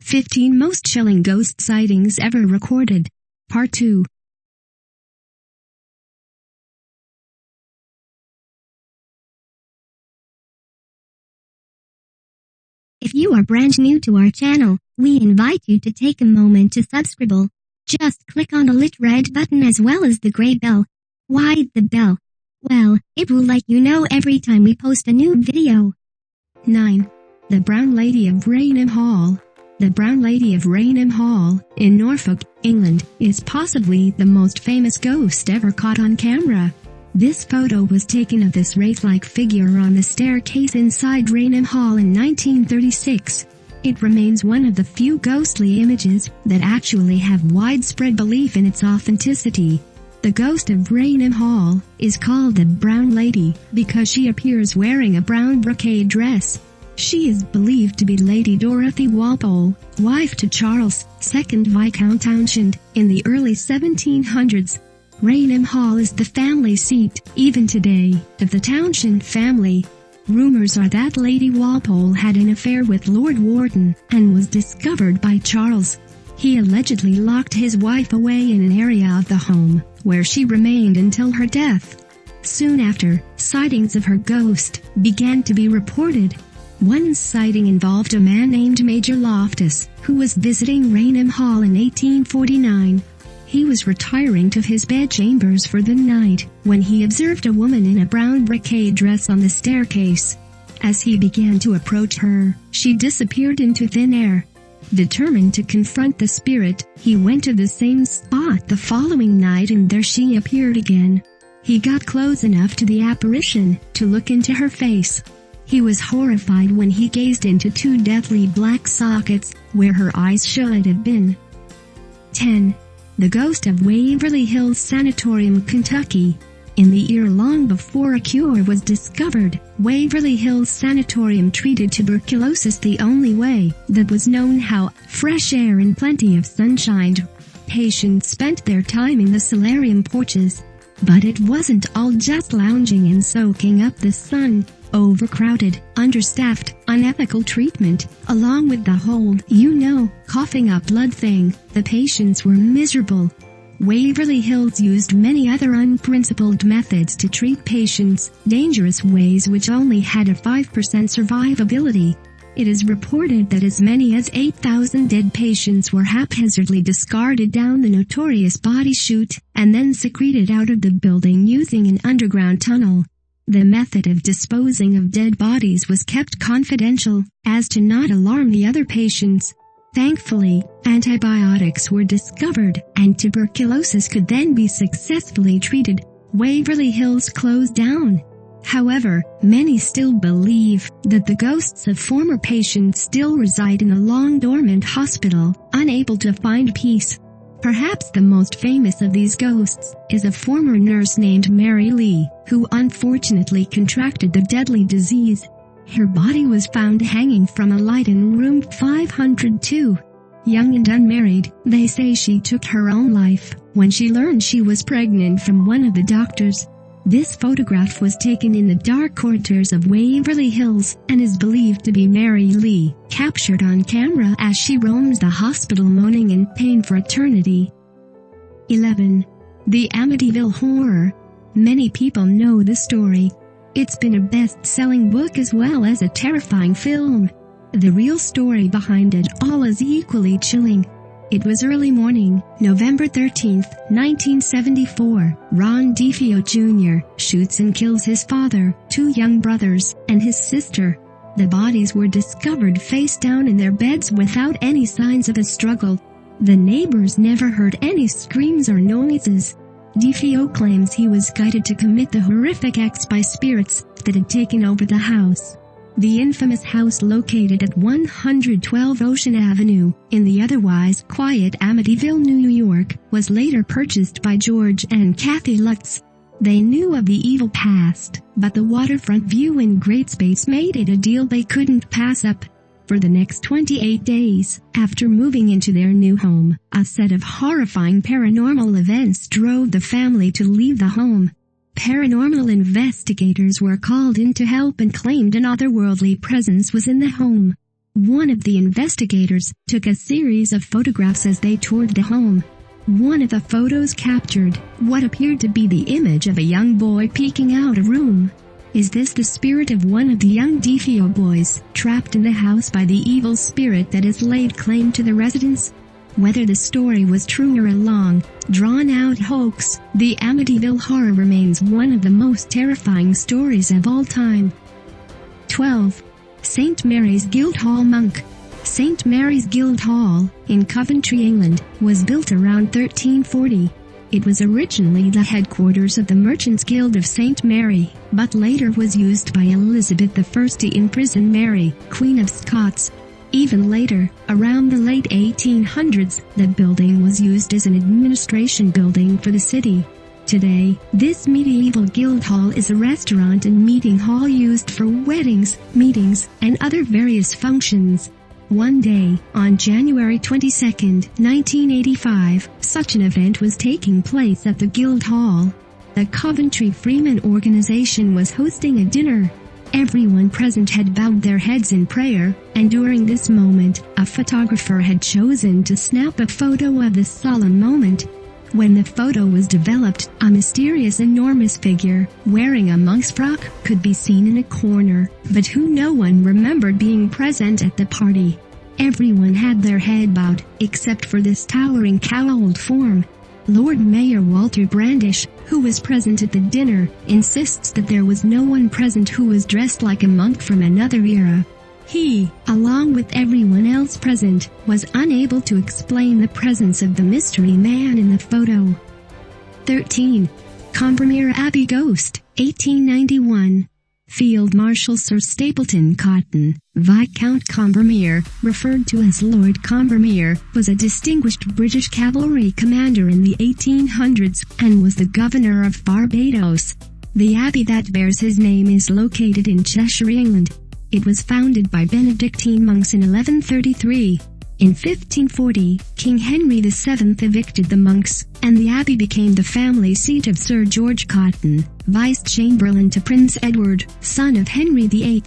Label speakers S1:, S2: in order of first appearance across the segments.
S1: "15 Most Chilling Ghost Sightings Ever Recorded", Part 2.
S2: If you are brand new to our channel, we invite you to take a moment to subscribe. Just click on the lit red button as well as the gray bell. Why the bell? Well, it will let you know every time we post a new video.
S1: 9. The Brown Lady of Raynham Hall. The Brown Lady of Raynham Hall, in Norfolk, England, is possibly the most famous ghost ever caught on camera. This photo was taken of this wraith-like figure on the staircase inside Raynham Hall in 1936. It remains one of the few ghostly images that actually have widespread belief in its authenticity. The ghost of Raynham Hall is called the Brown Lady because she appears wearing a brown brocade dress. She is believed to be Lady Dorothy Walpole, wife to Charles, 2nd Viscount Townshend, in the early 1700s. Raynham Hall is the family seat, even today, of the Townshend family. Rumors are that Lady Walpole had an affair with Lord Wharton, and was discovered by Charles. He allegedly locked his wife away in an area of the home, where she remained until her death. Soon after, sightings of her ghost began to be reported. One sighting involved a man named Major Loftus, who was visiting Raynham Hall in 1849. He was retiring to his bedchambers for the night, when he observed a woman in a brown brocade dress on the staircase. As he began to approach her, she disappeared into thin air. Determined to confront the spirit, he went to the same spot the following night and there she appeared again. He got close enough to the apparition to look into her face. He was horrified when he gazed into two deathly black sockets, where her eyes should have been. 10. The Ghost of Waverly Hills Sanatorium, Kentucky. In the year long before a cure was discovered, Waverly Hills Sanatorium treated tuberculosis the only way that was known how: fresh air and plenty of sunshine. Patients spent their time in the solarium porches. But it wasn't all just lounging and soaking up the sun. Overcrowded, understaffed, unethical treatment, along with the whole, coughing up blood thing, the patients were miserable. Waverly Hills used many other unprincipled methods to treat patients, dangerous ways which only had a 5% survivability. It is reported that as many as 8,000 dead patients were haphazardly discarded down the notorious body chute, and then secreted out of the building using an underground tunnel. The method of disposing of dead bodies was kept confidential, as to not alarm the other patients. Thankfully, antibiotics were discovered, and tuberculosis could then be successfully treated. Waverly Hills closed down. However, many still believe that the ghosts of former patients still reside in the long-dormant hospital, unable to find peace. Perhaps the most famous of these ghosts is a former nurse named Mary Lee, who unfortunately contracted the deadly disease. Her body was found hanging from a light in room 502. Young and unmarried, they say she took her own life when she learned she was pregnant from one of the doctors. This photograph was taken in the dark corridors of Waverly Hills, and is believed to be Mary Lee, captured on camera as she roams the hospital moaning in pain for eternity. 11. The Amityville Horror. Many people know the story. It's been a best-selling book as well as a terrifying film. The real story behind it all is equally chilling. It was early morning, November 13, 1974. Ron DeFeo Jr. shoots and kills his father, two young brothers, and his sister. The bodies were discovered face down in their beds without any signs of a struggle. The neighbors never heard any screams or noises. DeFeo claims he was guided to commit the horrific acts by spirits that had taken over the house. The infamous house located at 112 Ocean Avenue, in the otherwise quiet Amityville, New York, was later purchased by George and Kathy Lutz. They knew of the evil past, but the waterfront view and great space made it a deal they couldn't pass up. For the next 28 days, after moving into their new home, a set of horrifying paranormal events drove the family to leave the home. Paranormal investigators were called in to help and claimed an otherworldly presence was in the home. One of the investigators took a series of photographs as they toured the home. One of the photos captured what appeared to be the image of a young boy peeking out a room. Is this the spirit of one of the young Defio boys, trapped in the house by the evil spirit that has laid claim to the residence? Whether the story was true or a long, drawn-out hoax, the Amityville Horror remains one of the most terrifying stories of all time. 12. St. Mary's Guildhall Monk. St. Mary's Guildhall, in Coventry, England, was built around 1340. It was originally the headquarters of the Merchants' Guild of St. Mary, but later was used by Elizabeth I to imprison Mary, Queen of Scots. Even later, around the late 1800s, the building was used as an administration building for the city. Today, this medieval Guildhall is a restaurant and meeting hall used for weddings, meetings, and other various functions. One day, on January 22, 1985, such an event was taking place at the Guildhall. The Coventry Freeman Organization was hosting a dinner. Everyone present had bowed their heads in prayer, and during this moment, a photographer had chosen to snap a photo of this solemn moment. When the photo was developed, a mysterious enormous figure, wearing a monk's frock, could be seen in a corner, but who no one remembered being present at the party. Everyone had their head bowed, except for this towering cowled form. Lord Mayor Walter Brandish, who was present at the dinner, insists that there was no one present who was dressed like a monk from another era. He, along with everyone else present, was unable to explain the presence of the mystery man in the photo. 13. Combermere Abbey Ghost, 1891. Field Marshal Sir Stapleton Cotton, Viscount Combermere, referred to as Lord Combermere, was a distinguished British cavalry commander in the 1800s, and was the governor of Barbados. The abbey that bears his name is located in Cheshire, England. It was founded by Benedictine monks in 1133. In 1540, King Henry VII evicted the monks, and the abbey became the family seat of Sir George Cotton, Vice-Chamberlain to Prince Edward, son of Henry VIII.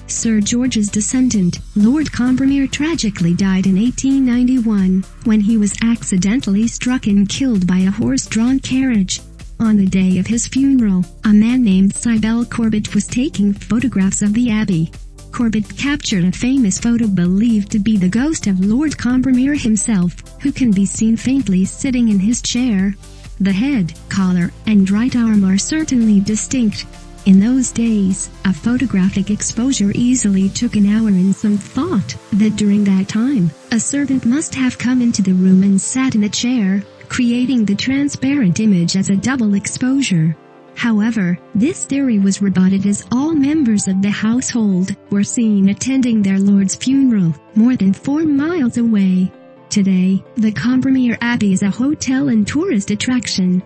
S1: Sir George's descendant, Lord Combermere, tragically died in 1891, when he was accidentally struck and killed by a horse-drawn carriage. On the day of his funeral, a man named Cybele Corbett was taking photographs of the abbey. Corbett captured a famous photo believed to be the ghost of Lord Combermere himself, who can be seen faintly sitting in his chair. The head, collar, and right arm are certainly distinct. In those days, a photographic exposure easily took an hour, and some thought that during that time, a servant must have come into the room and sat in a chair, creating the transparent image as a double exposure. However, this theory was rebutted as all members of the household were seen attending their lord's funeral, more than 4 miles away. Today, the Combermere Abbey is a hotel and tourist attraction.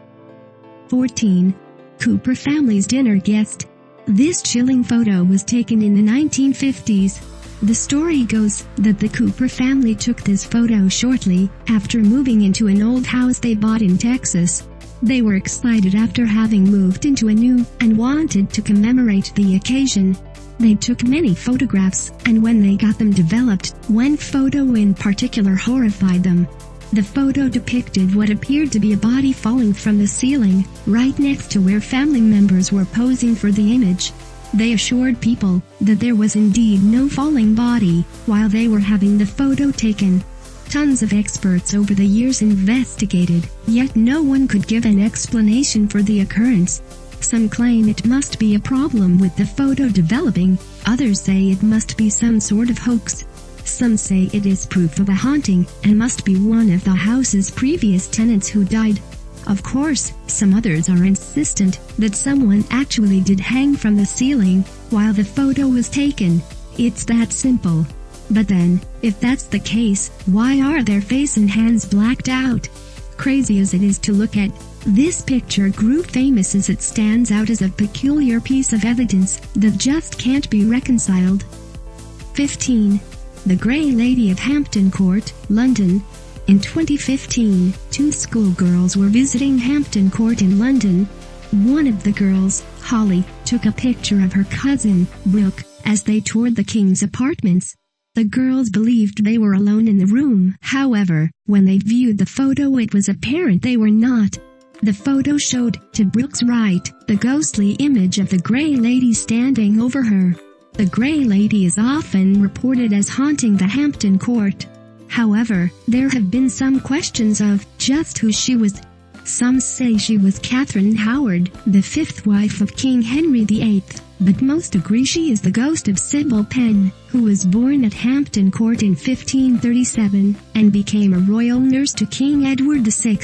S1: 14. Cooper family's dinner guest. This chilling photo was taken in the 1950s. The story goes that the Cooper family took this photo shortly after moving into an old house they bought in Texas. They were excited after having moved into a new and wanted to commemorate the occasion. They took many photographs, and when they got them developed, one photo in particular horrified them. The photo depicted what appeared to be a body falling from the ceiling, right next to where family members were posing for the image. They assured people that there was indeed no falling body while they were having the photo taken. Tons of experts over the years investigated, yet no one could give an explanation for the occurrence. Some claim it must be a problem with the photo developing, others say it must be some sort of hoax. Some say it is proof of a haunting, and must be one of the house's previous tenants who died. Of course, some others are insistent that someone actually did hang from the ceiling while the photo was taken. It's that simple. But then, if that's the case, why are their face and hands blacked out? Crazy as it is to look at, this picture grew famous as it stands out as a peculiar piece of evidence that just can't be reconciled. 15. The Grey Lady of Hampton Court, London. In 2015, 2 schoolgirls were visiting Hampton Court in London. One of the girls, Holly, took a picture of her cousin, Brooke, as they toured the king's apartments. The girls believed they were alone in the room. However, when they viewed the photo, it was apparent they were not. The photo showed, to Brooke's right, the ghostly image of the Grey Lady standing over her. The Grey Lady is often reported as haunting the Hampton court. However, there have been some questions of just who she was. Some say she was Catherine Howard, the fifth wife of King Henry VIII, but most agree she is the ghost of Sybil Penn, who was born at Hampton Court in 1537, and became a royal nurse to King Edward VI.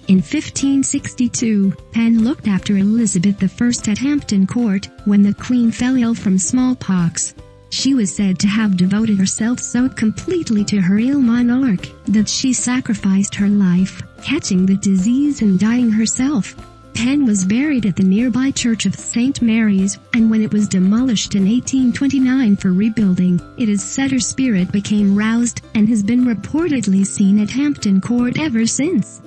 S1: In 1562, Penn looked after Elizabeth I at Hampton Court, when the Queen fell ill from smallpox. She was said to have devoted herself so completely to her ill monarch, that she sacrificed her life, catching the disease and dying herself. Penn was buried at the nearby Church of St. Mary's, and when it was demolished in 1829 for rebuilding, it is said her spirit became roused, and has been reportedly seen at Hampton Court ever since.